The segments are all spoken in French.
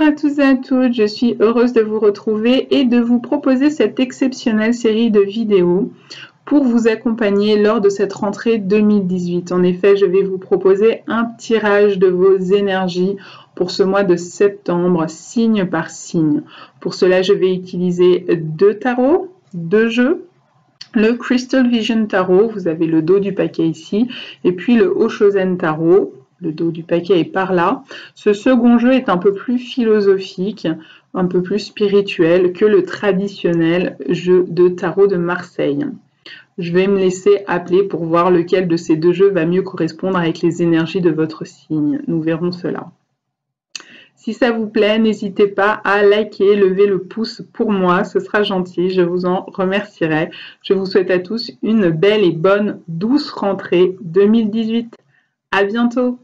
à tous et à toutes, je suis heureuse de vous retrouver et de vous proposer cette exceptionnelle série de vidéos pour vous accompagner lors de cette rentrée 2018. En effet, je vais vous proposer un tirage de vos énergies pour ce mois de septembre, signe par signe. Pour cela, je vais utiliser deux tarots, deux jeux. Le Crystal Vision Tarot, vous avez le dos du paquet ici, et puis le Oshozen Tarot, le dos du paquet est par là. Ce second jeu est un peu plus philosophique, un peu plus spirituel que le traditionnel jeu de tarot de Marseille. Je vais me laisser appeler pour voir lequel de ces deux jeux va mieux correspondre avec les énergies de votre signe. Nous verrons cela. Si ça vous plaît, n'hésitez pas à liker, lever le pouce pour moi, ce sera gentil, je vous en remercierai. Je vous souhaite à tous une belle et bonne, douce rentrée 2018. À bientôt!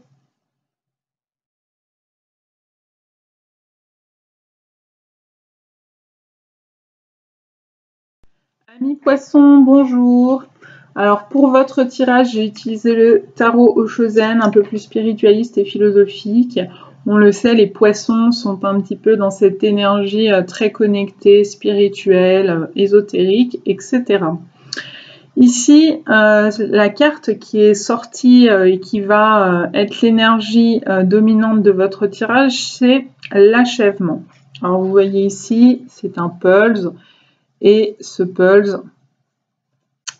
Amis poissons, bonjour! Alors pour votre tirage, j'ai utilisé le tarot Oshozen, un peu plus spiritualiste et philosophique. On le sait, les poissons sont un petit peu dans cette énergie très connectée, spirituelle, ésotérique, etc. Ici, la carte qui est sortie et qui va être l'énergie dominante de votre tirage, c'est l'achèvement. Alors vous voyez ici, c'est un pulse. Et ce pulse,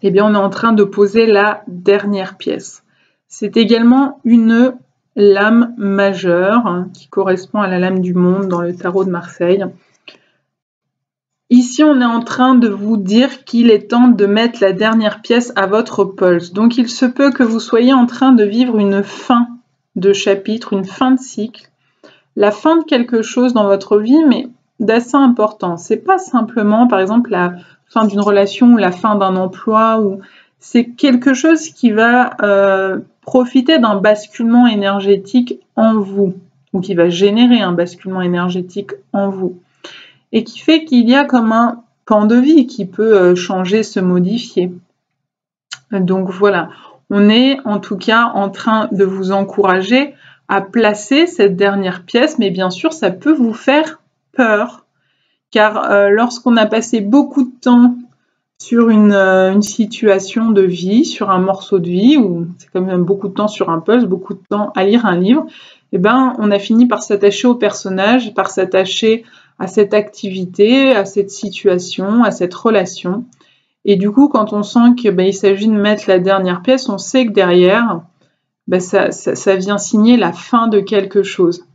eh bien, on est en train de poser la dernière pièce. C'est également une lame majeure qui correspond à la lame du monde dans le tarot de Marseille. Ici, on est en train de vous dire qu'il est temps de mettre la dernière pièce à votre pulse. Donc, il se peut que vous soyez en train de vivre une fin de chapitre, une fin de cycle, la fin de quelque chose dans votre vie, mais d'assez important. C'est pas simplement, par exemple, la fin d'une relation ou la fin d'un emploi, ou c'est quelque chose qui va profiter d'un basculement énergétique en vous, ou qui va générer un basculement énergétique en vous, et qui fait qu'il y a comme un pan de vie qui peut changer, se modifier. Donc voilà, on est en tout cas en train de vous encourager à placer cette dernière pièce, mais bien sûr, ça peut vous faire peur, car lorsqu'on a passé beaucoup de temps sur une situation de vie, sur un morceau de vie, ou c'est quand même beaucoup de temps sur un pulse, beaucoup de temps à lire un livre, eh ben, on a fini par s'attacher au personnage, par s'attacher à cette activité, à cette situation, à cette relation. Et du coup, quand on sent qu'il s'agit de mettre la dernière pièce, on sait que derrière, ça vient signer la fin de quelque chose.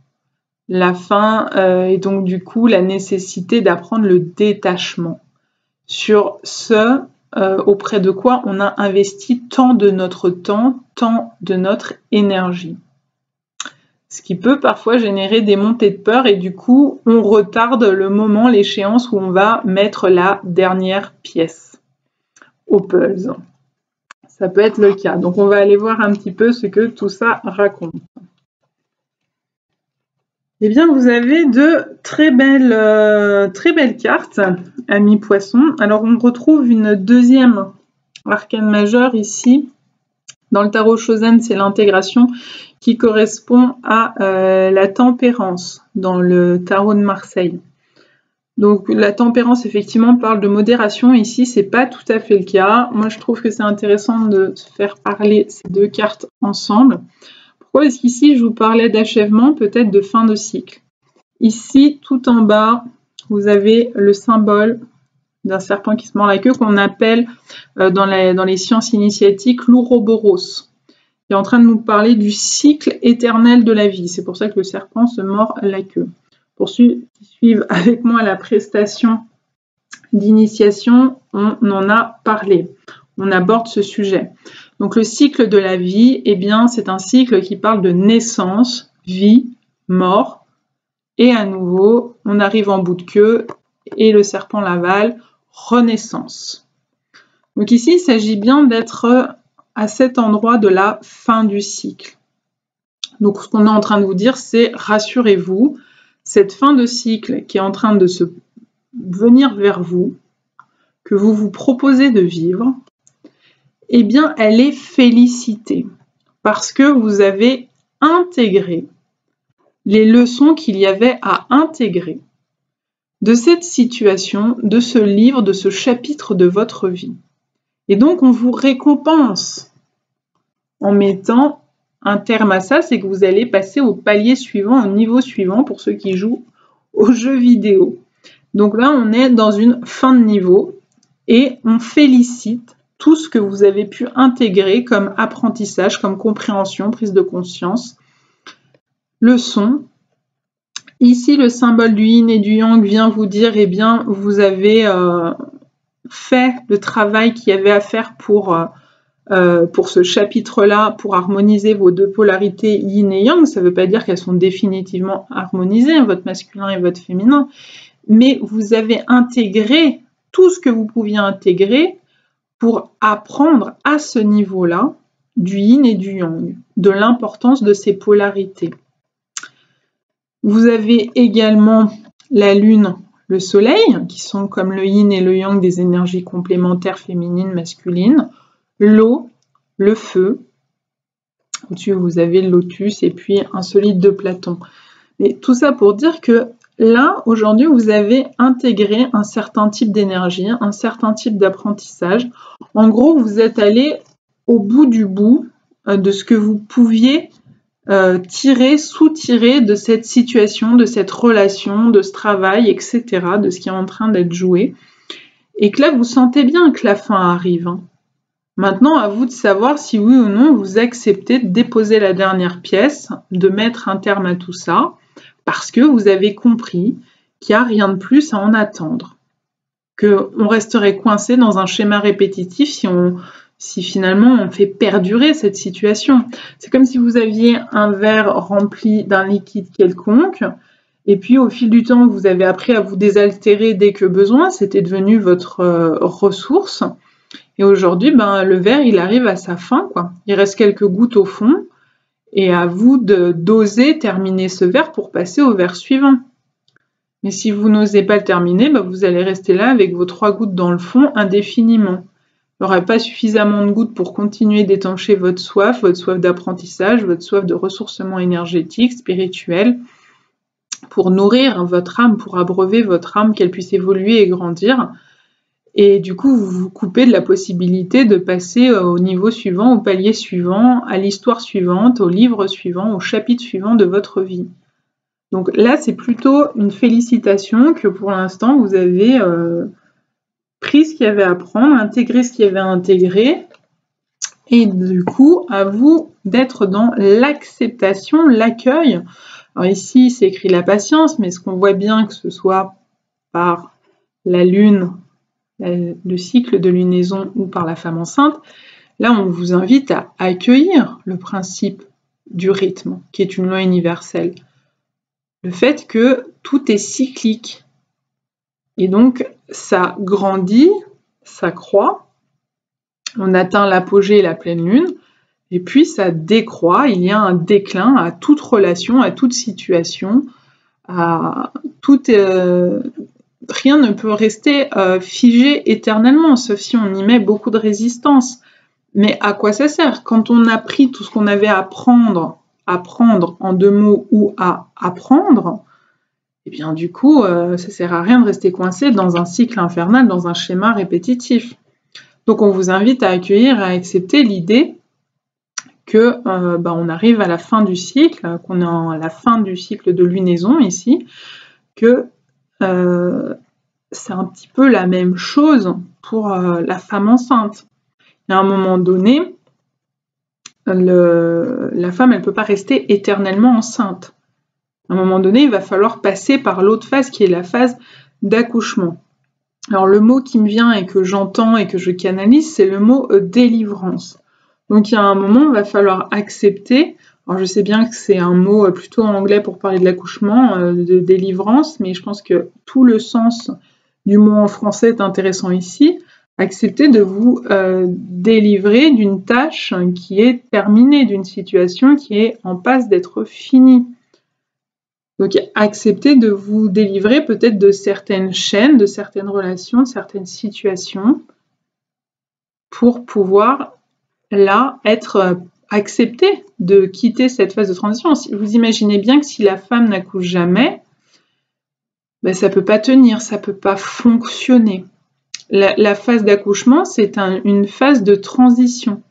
La fin et donc du coup la nécessité d'apprendre le détachement sur ce auprès de quoi on a investi tant de notre temps, tant de notre énergie. Ce qui peut parfois générer des montées de peur et du coup on retarde le moment, l'échéance où on va mettre la dernière pièce au puzzle. Ça peut être le cas. Donc on va aller voir un petit peu ce que tout ça raconte. Eh bien, vous avez de très belles cartes, amis poissons. Alors, on retrouve une deuxième arcane majeure ici. Dans le tarot Oshozen, c'est l'intégration qui correspond à la tempérance dans le tarot de Marseille. Donc, la tempérance, effectivement, parle de modération. Ici, c'est pas tout à fait le cas. Moi, je trouve que c'est intéressant de faire parler ces deux cartes ensemble. Pourquoi est-ce qu'ici, je vous parlais d'achèvement, peut-être de fin de cycle? Ici, tout en bas, vous avez le symbole d'un serpent qui se mord la queue qu'on appelle dans les sciences initiatiques l'ouroboros, qui est en train de nous parler du cycle éternel de la vie. C'est pour ça que le serpent se mord la queue. Pour ceux qui suivent avec moi la prestation d'initiation, on en a parlé. On aborde ce sujet. Donc le cycle de la vie, eh bien, c'est un cycle qui parle de naissance, vie, mort, et à nouveau, on arrive en bout de queue et le serpent l'avale, renaissance. Donc ici, il s'agit bien d'être à cet endroit de la fin du cycle. Donc ce qu'on est en train de vous dire, c'est rassurez-vous, cette fin de cycle qui est en train de se venir vers vous, que vous vous proposez de vivre, eh bien, elle est félicitée parce que vous avez intégré les leçons qu'il y avait à intégrer de cette situation, de ce livre, de ce chapitre de votre vie. Et donc, on vous récompense en mettant un terme à ça, c'est que vous allez passer au palier suivant, au niveau suivant pour ceux qui jouent aux jeux vidéo. Donc là, on est dans une fin de niveau et on félicite tout ce que vous avez pu intégrer comme apprentissage, comme compréhension, prise de conscience, leçon. Ici, le symbole du yin et du yang vient vous dire, eh bien, vous avez fait le travail qu'il y avait à faire pour ce chapitre-là, pour harmoniser vos deux polarités yin et yang. Ça ne veut pas dire qu'elles sont définitivement harmonisées, votre masculin et votre féminin, mais vous avez intégré tout ce que vous pouviez intégrer pour apprendre à ce niveau-là du yin et du yang, de l'importance de ces polarités. Vous avez également la lune, le soleil, qui sont comme le yin et le yang des énergies complémentaires féminines, masculines, l'eau, le feu. Au-dessus, vous avez le lotus et puis un solide de Platon. Mais tout ça pour dire que là, aujourd'hui, vous avez intégré un certain type d'énergie, un certain type d'apprentissage. En gros, vous êtes allé au bout du bout de ce que vous pouviez soutirer de cette situation, de cette relation, de ce travail, etc., de ce qui est en train d'être joué. Et que là, vous sentez bien que la fin arrive. Maintenant, à vous de savoir si oui ou non vous acceptez de déposer la dernière pièce, de mettre un terme à tout ça, parce que vous avez compris qu'il n'y a rien de plus à en attendre. Qu'on resterait coincé dans un schéma répétitif si finalement on fait perdurer cette situation. C'est comme si vous aviez un verre rempli d'un liquide quelconque, et puis au fil du temps, vous avez appris à vous désaltérer dès que besoin, c'était devenu votre ressource. Et aujourd'hui, le verre, il arrive à sa fin, quoi. Il reste quelques gouttes au fond, et à vous d'oser terminer ce verre pour passer au verre suivant. Mais si vous n'osez pas le terminer, vous allez rester là avec vos 3 gouttes dans le fond indéfiniment. Il n'y aura pas suffisamment de gouttes pour continuer d'étancher votre soif d'apprentissage, votre soif de ressourcement énergétique, spirituel, pour nourrir votre âme, pour abreuver votre âme, qu'elle puisse évoluer et grandir. Et du coup, vous vous coupez de la possibilité de passer au niveau suivant, au palier suivant, à l'histoire suivante, au livre suivant, au chapitre suivant de votre vie. Donc là, c'est plutôt une félicitation que pour l'instant, vous avez pris ce qu'il y avait à prendre, intégré ce qu'il y avait à intégrer, et du coup, à vous d'être dans l'acceptation, l'accueil. Alors ici, c'est écrit la patience, mais ce qu'on voit bien, que ce soit par la lune, le cycle de lunaison ou par la femme enceinte, là, on vous invite à accueillir le principe du rythme, qui est une loi universelle. Le fait que tout est cyclique. Et donc, ça grandit, ça croît, on atteint l'apogée et la pleine lune, et puis ça décroît, il y a un déclin à toute relation, à toute situation, à toute... rien ne peut rester figé éternellement, sauf si on y met beaucoup de résistance. Mais à quoi ça sert? Quand on a pris tout ce qu'on avait à apprendre en 2 mots ou à apprendre, et bien du coup, ça sert à rien de rester coincé dans un cycle infernal, dans un schéma répétitif. Donc on vous invite à accueillir, à accepter l'idée que on arrive à la fin du cycle, qu'on est à la fin du cycle de lunaison ici, que c'est un petit peu la même chose pour la femme enceinte. À un moment donné, la femme, elle ne peut pas rester éternellement enceinte. À un moment donné, il va falloir passer par l'autre phase qui est la phase d'accouchement. Alors le mot qui me vient et que j'entends et que je canalise, c'est le mot délivrance. Donc il y a un moment, il va falloir accepter, alors je sais bien que c'est un mot plutôt anglais pour parler de l'accouchement, de délivrance, mais je pense que tout le sens du mot en français est intéressant ici. Accepter de vous délivrer d'une tâche qui est terminée, d'une situation qui est en passe d'être finie. Donc, accepter de vous délivrer peut-être de certaines chaînes, de certaines relations, de certaines situations, pour pouvoir, là, être accepter de quitter cette phase de transition. Vous imaginez bien que si la femme n'accouche jamais, ben ça ne peut pas tenir, ça ne peut pas fonctionner. La phase d'accouchement, c'est une phase de transition.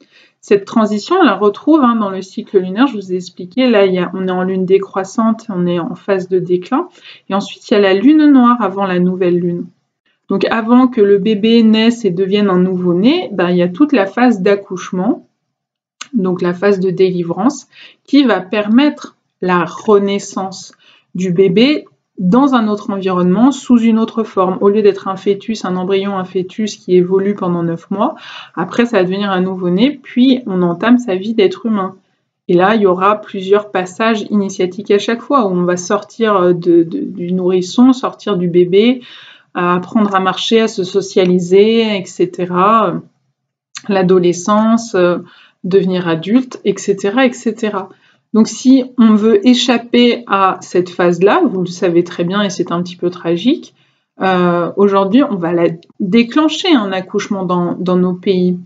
Cette transition, on la retrouve dans le cycle lunaire, je vous ai expliqué, là on est en lune décroissante, on est en phase de déclin, et ensuite il y a la lune noire avant la nouvelle lune. Donc avant que le bébé naisse et devienne un nouveau-né, ben, il y a toute la phase d'accouchement, donc la phase de délivrance, qui va permettre la renaissance du bébé dans un autre environnement, sous une autre forme. Au lieu d'être un fœtus, un embryon, un fœtus qui évolue pendant 9 mois, après ça va devenir un nouveau-né, puis on entame sa vie d'être humain. Et là, il y aura plusieurs passages initiatiques à chaque fois, où on va sortir du nourrisson, sortir du bébé, apprendre à marcher, à se socialiser, etc. L'adolescence, devenir adulte, etc., etc. Donc si on veut échapper à cette phase-là, vous le savez très bien et c'est un petit peu tragique, aujourd'hui on va la déclencher un accouchement dans nos pays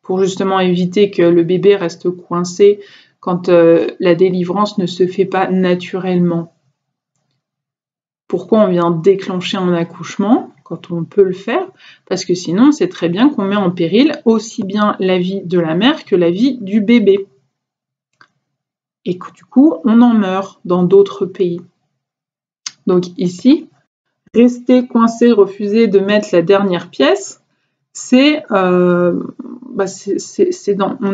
pour justement éviter que le bébé reste coincé quand la délivrance ne se fait pas naturellement. Pourquoi on vient déclencher un accouchement quand on peut le faire? Parce que sinon c'est très bien qu'on met en péril aussi bien la vie de la mère que la vie du bébé. Et que, du coup, on en meurt dans d'autres pays. Donc ici, rester coincé, refuser de mettre la dernière pièce, on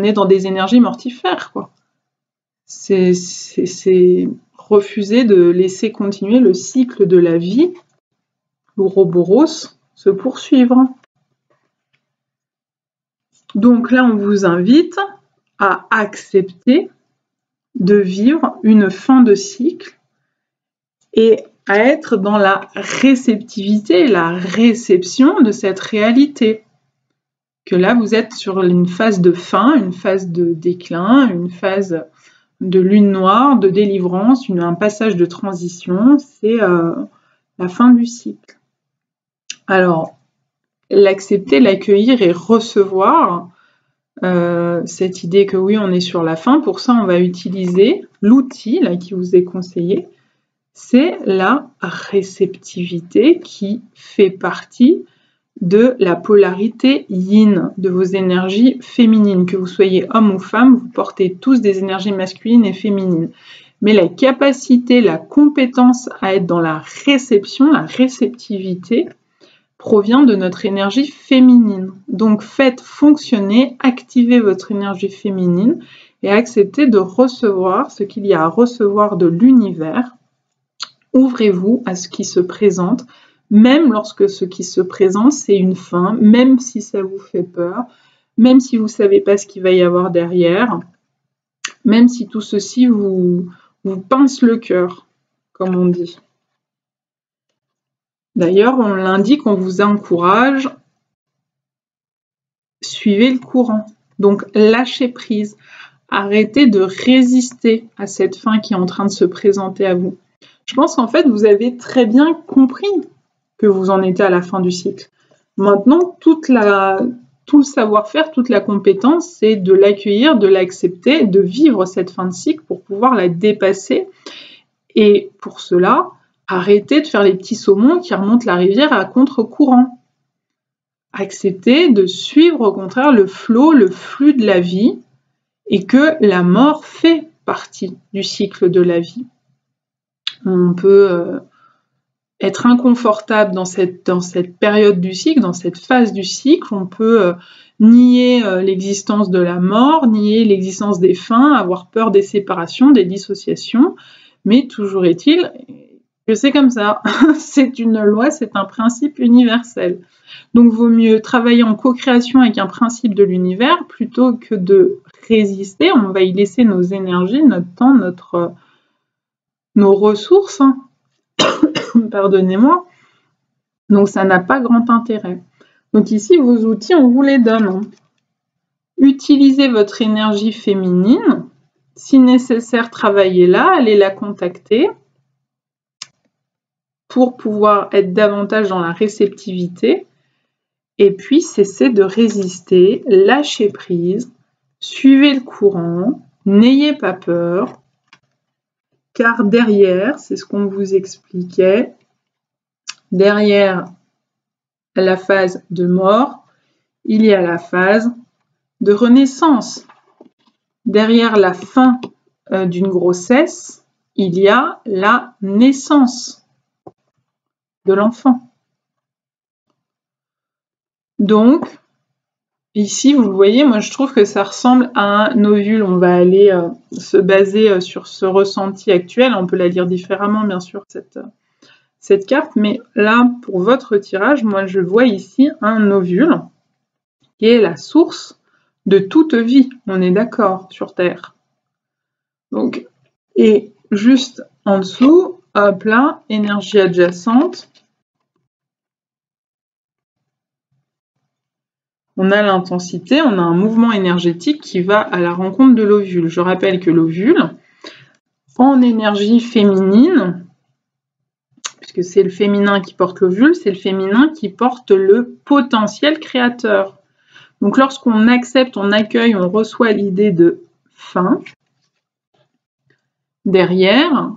est dans des énergies mortifères, quoi. C'est refuser de laisser continuer le cycle de la vie, l'ouroboros, se poursuivre. Donc là, on vous invite à accepter de vivre une fin de cycle et à être dans la réceptivité, la réception de cette réalité. Que là, vous êtes sur une phase de fin, une phase de déclin, une phase de lune noire, de délivrance, un passage de transition, c'est la fin du cycle. Alors, l'accepter, l'accueillir et recevoir, cette idée que oui, on est sur la fin, pour ça on va utiliser l'outil là qui vous est conseillé, c'est la réceptivité qui fait partie de la polarité yin, de vos énergies féminines. Que vous soyez homme ou femme, vous portez tous des énergies masculines et féminines. Mais la capacité, la compétence à être dans la réception, la réceptivité, provient de notre énergie féminine. Donc faites fonctionner, activez votre énergie féminine et acceptez de recevoir ce qu'il y a à recevoir de l'univers. Ouvrez-vous à ce qui se présente, même lorsque ce qui se présente c'est une fin, même si ça vous fait peur, même si vous ne savez pas ce qu'il va y avoir derrière, même si tout ceci vous pince le cœur, comme on dit. D'ailleurs, on l'indique, on vous encourage, suivez le courant. Donc, lâchez prise. Arrêtez de résister à cette fin qui est en train de se présenter à vous. Je pense qu'en fait, vous avez très bien compris que vous en étiez à la fin du cycle. Maintenant, tout le savoir-faire, toute la compétence, c'est de l'accueillir, de l'accepter, de vivre cette fin de cycle pour pouvoir la dépasser. Et pour cela, arrêtez de faire les petits saumons qui remontent la rivière à contre-courant. Acceptez de suivre au contraire le flot, le flux de la vie et que la mort fait partie du cycle de la vie. On peut être inconfortable dans cette période du cycle, dans cette phase du cycle. On peut nier l'existence de la mort, nier l'existence des fins, avoir peur des séparations, des dissociations, mais toujours est-il que c'est comme ça. C'est une loi, c'est un principe universel. Donc, vaut mieux travailler en co-création avec un principe de l'univers plutôt que de résister. On va y laisser nos énergies, notre temps, nos ressources. Pardonnez-moi. Donc, ça n'a pas grand intérêt. Donc, ici, vos outils, on vous les donne. Utilisez votre énergie féminine. Si nécessaire, travaillez-la, allez la contacter pour pouvoir être davantage dans la réceptivité. Et puis, cessez de résister, lâchez prise, Suivez le courant, n'ayez pas peur, car derrière, c'est ce qu'on vous expliquait, derrière la phase de mort, il y a la phase de renaissance. Derrière la fin d'une grossesse, il y a la naissance de l'enfant. Donc, ici, vous le voyez, moi je trouve que ça ressemble à un ovule. On va aller se baser sur ce ressenti actuel. On peut la lire différemment, bien sûr, cette carte. Mais là, pour votre tirage, moi je vois ici un ovule qui est la source de toute vie. On est d'accord sur Terre. Donc, et juste en dessous, hop là, énergie adjacente. On a l'intensité, on a un mouvement énergétique qui va à la rencontre de l'ovule. Je rappelle que l'ovule, en énergie féminine, puisque c'est le féminin qui porte l'ovule, c'est le féminin qui porte le potentiel créateur. Donc lorsqu'on accepte, on accueille, on reçoit l'idée de fin, derrière,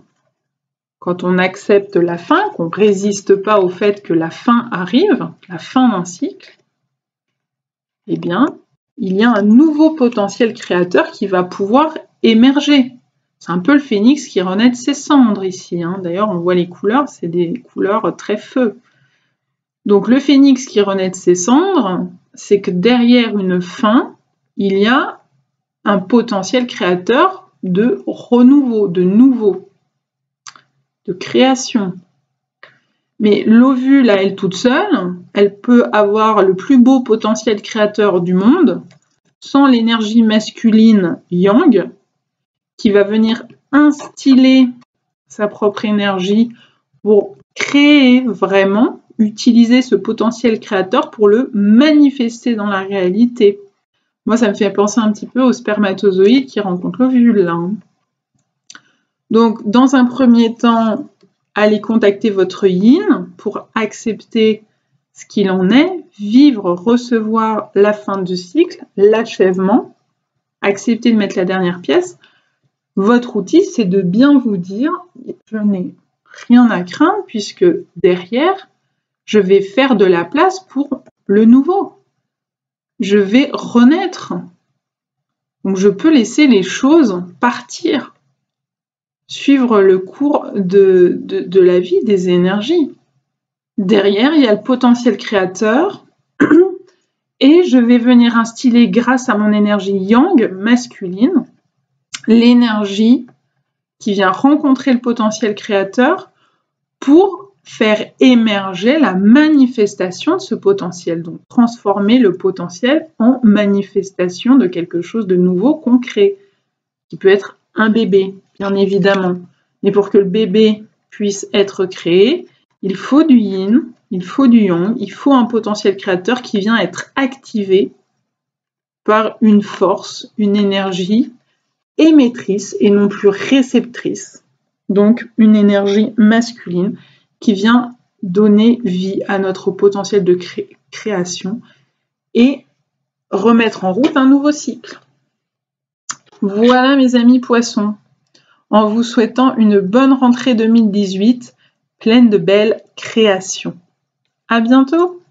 quand on accepte la fin, qu'on ne résiste pas au fait que la fin arrive, la fin d'un cycle, eh bien, il y a un nouveau potentiel créateur qui va pouvoir émerger. C'est un peu le phénix qui renaît de ses cendres ici. D'ailleurs, on voit les couleurs, c'est des couleurs très feu. Donc le phénix qui renaît de ses cendres, c'est que derrière une fin, il y a un potentiel créateur de renouveau, de nouveau, de création. Mais l'ovule à elle toute seule, elle peut avoir le plus beau potentiel créateur du monde, sans l'énergie masculine yang, qui va venir instiller sa propre énergie pour créer vraiment, utiliser ce potentiel créateur pour le manifester dans la réalité. Moi, ça me fait penser un petit peu au spermatozoïde qui rencontre l'ovule. Donc, dans un premier temps, allez contacter votre yin pour accepter ce qu'il en est, vivre, recevoir la fin du cycle, l'achèvement, accepter de mettre la dernière pièce. Votre outil, c'est de bien vous dire, je n'ai rien à craindre puisque derrière, je vais faire de la place pour le nouveau. Je vais renaître. Donc je peux laisser les choses partir, suivre le cours de la vie, des énergies. Derrière, il y a le potentiel créateur et je vais venir instiller grâce à mon énergie yang masculine, l'énergie qui vient rencontrer le potentiel créateur pour faire émerger la manifestation de ce potentiel, donc transformer le potentiel en manifestation de quelque chose de nouveau, concret, qui peut être un bébé, bien évidemment. Mais pour que le bébé puisse être créé, il faut du yin, il faut du yang, il faut un potentiel créateur qui vient être activé par une force, une énergie émettrice et non plus réceptrice. Donc une énergie masculine qui vient donner vie à notre potentiel de création et remettre en route un nouveau cycle. Voilà mes amis poissons, en vous souhaitant une bonne rentrée 2018 pleine de belles créations. À bientôt!